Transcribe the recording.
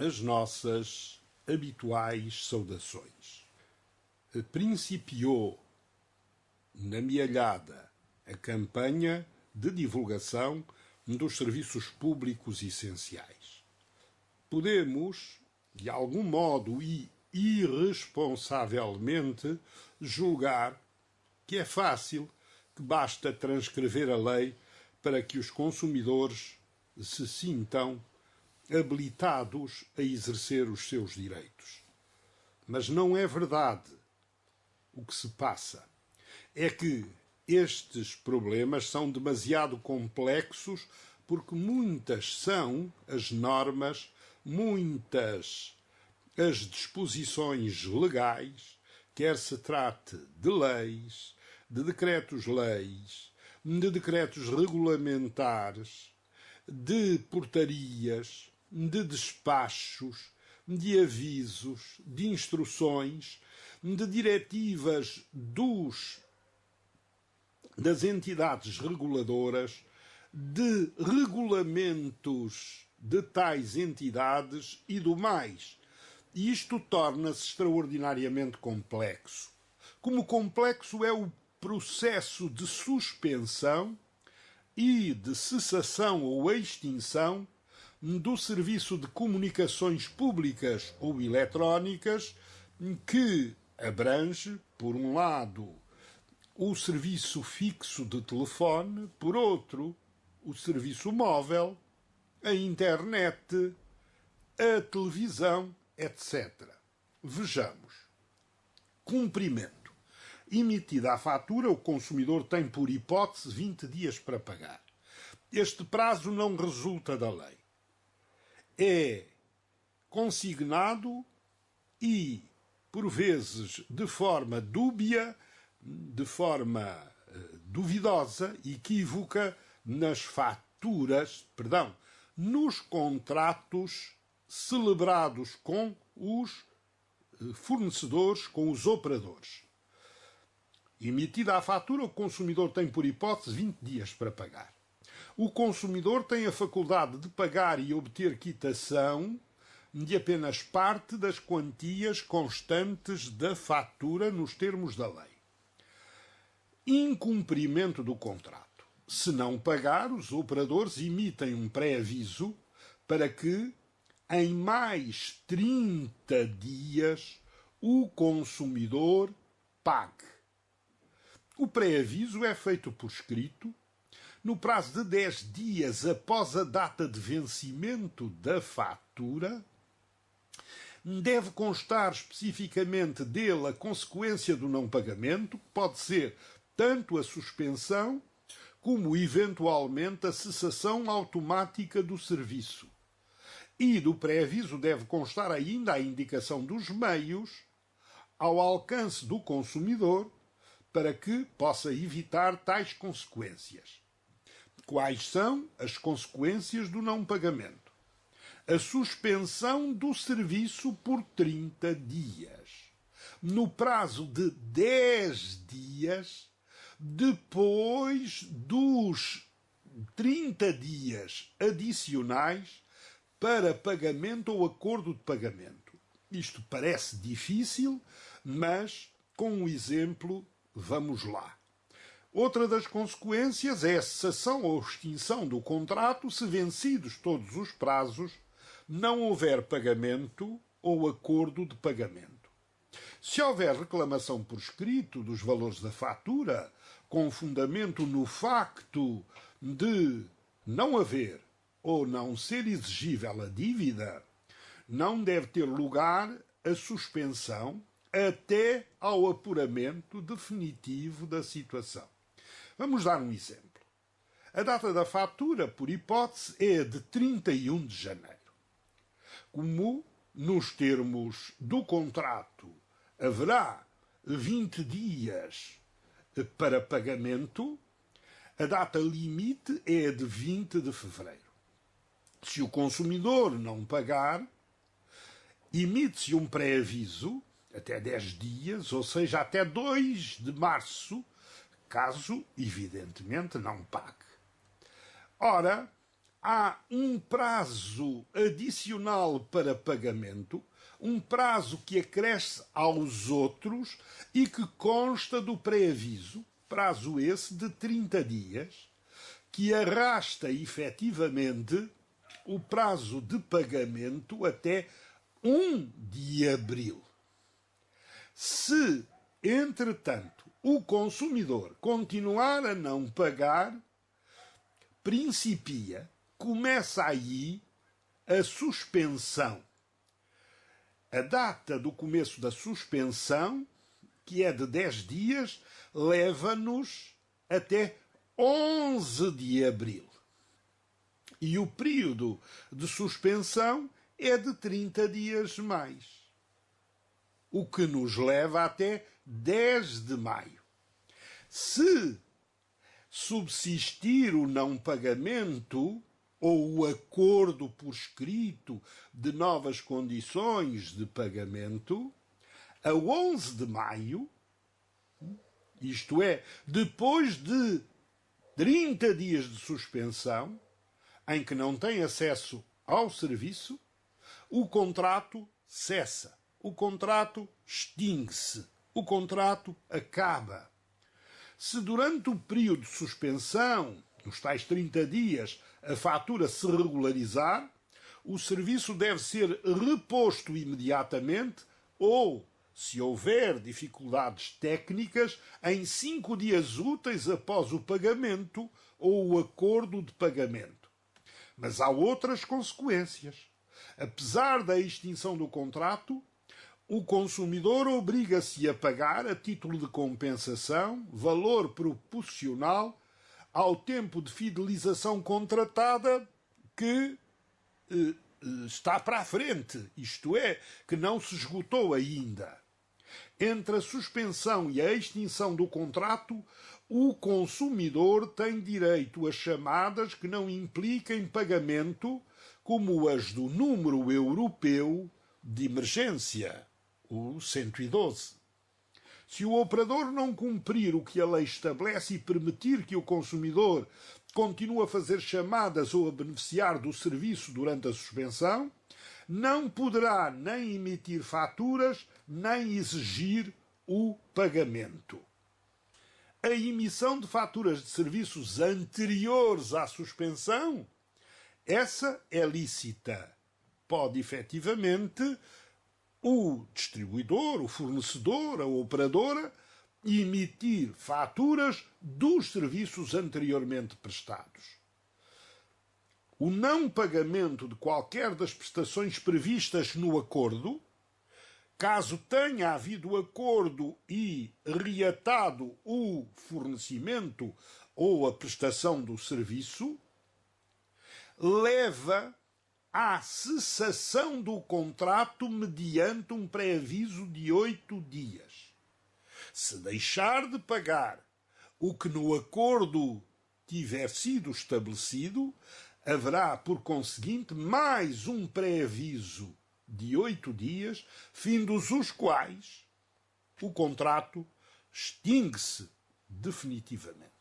as nossas habituais saudações. Principiou na Mialhada a campanha de divulgação dos serviços públicos essenciais. Podemos, de algum modo e irresponsavelmente, julgar que é fácil, que basta transcrever a lei para que os consumidores se sintam habilitados a exercer os seus direitos. Mas não é verdade. O que se passa é que estes problemas são demasiado complexos porque muitas são as normas, muitas as disposições legais, quer se trate de leis, de decretos-leis, de decretos regulamentares, de portarias, de despachos, de avisos, de instruções, de diretivas das entidades reguladoras, de regulamentos de tais entidades e do mais. E isto torna-se extraordinariamente complexo. Como complexo é o processo de suspensão e de cessação ou extinção do serviço de comunicações públicas ou eletrónicas que abrange, por um lado, o serviço fixo de telefone, por outro, o serviço móvel, a internet, a televisão, etc. Vejamos. Cumprimento. Emitida a fatura, o consumidor tem, por hipótese, 20 dias para pagar. Este prazo não resulta da lei. É consignado e, por vezes, de forma dúbia, de forma duvidosa, equívoca, nos contratos celebrados com os fornecedores, com os operadores. Emitida a fatura, o consumidor tem, por hipótese, 20 dias para pagar. O consumidor tem a faculdade de pagar e obter quitação de apenas parte das quantias constantes da fatura nos termos da lei. Incumprimento do contrato. Se não pagar, os operadores emitem um pré-aviso para que, em mais 30 dias, o consumidor pague. O pré-aviso é feito por escrito, no prazo de 10 dias após a data de vencimento da fatura. Deve constar especificamente dele a consequência do não pagamento, que pode ser tanto a suspensão como, eventualmente, a cessação automática do serviço. E do pré-aviso deve constar ainda a indicação dos meios ao alcance do consumidor para que possa evitar tais consequências. Quais são as consequências do não pagamento? A suspensão do serviço por 30 dias. No prazo de 10 dias, depois dos 30 dias adicionais para pagamento ou acordo de pagamento. Isto parece difícil, mas com um exemplo vamos lá. Outra das consequências é a cessação ou extinção do contrato se, vencidos todos os prazos, não houver pagamento ou acordo de pagamento. Se houver reclamação por escrito dos valores da fatura, com fundamento no facto de não haver ou não ser exigível a dívida, não deve ter lugar a suspensão até ao apuramento definitivo da situação. Vamos dar um exemplo. A data da fatura, por hipótese, é de 31 de janeiro. Como nos termos do contrato haverá 20 dias para pagamento, a data limite é de 20 de fevereiro. Se o consumidor não pagar, emite-se um pré-aviso até 10 dias, ou seja, até 2 de março, caso, evidentemente, não pague. Ora, há um prazo adicional para pagamento, um prazo que acresce aos outros e que consta do pré-aviso, prazo esse de 30 dias, que arrasta efetivamente o prazo de pagamento até 1 de abril. Se, entretanto, o consumidor continuar a não pagar, começa aí a suspensão. A data do começo da suspensão, que é de 10 dias, leva-nos até 11 de abril. E o período de suspensão é de 30 dias mais, o que nos leva até 10 de maio. Se subsistir o não pagamento ou o acordo por escrito de novas condições de pagamento, a 11 de maio, isto é, depois de 30 dias de suspensão, em que não tem acesso ao serviço, o contrato cessa, o contrato extingue-se, o contrato acaba. Se durante o período de suspensão, nos tais 30 dias, a fatura se regularizar, o serviço deve ser reposto imediatamente ou, se houver dificuldades técnicas, em 5 dias úteis após o pagamento ou o acordo de pagamento. Mas há outras consequências. Apesar da extinção do contrato, o consumidor obriga-se a pagar, a título de compensação, valor proporcional ao tempo de fidelização contratada que está para a frente, isto é, que não se esgotou ainda. Entre a suspensão e a extinção do contrato, o consumidor tem direito a chamadas que não impliquem pagamento, como as do número europeu de emergência, o 112. Se o operador não cumprir o que a lei estabelece e permitir que o consumidor continue a fazer chamadas ou a beneficiar do serviço durante a suspensão, não poderá nem emitir faturas, nem exigir o pagamento. A emissão de faturas de serviços anteriores à suspensão, essa é lícita. Pode efetivamente o distribuidor, o fornecedor, a operadora, emitir faturas dos serviços anteriormente prestados. O não pagamento de qualquer das prestações previstas no acordo, caso tenha havido acordo e reatado o fornecimento ou a prestação do serviço, leva à cessação do contrato mediante um pré-aviso de 8 dias. Se deixar de pagar o que no acordo tiver sido estabelecido, haverá, por conseguinte, mais um pré-aviso de 8 dias, findos os quais o contrato extingue-se definitivamente.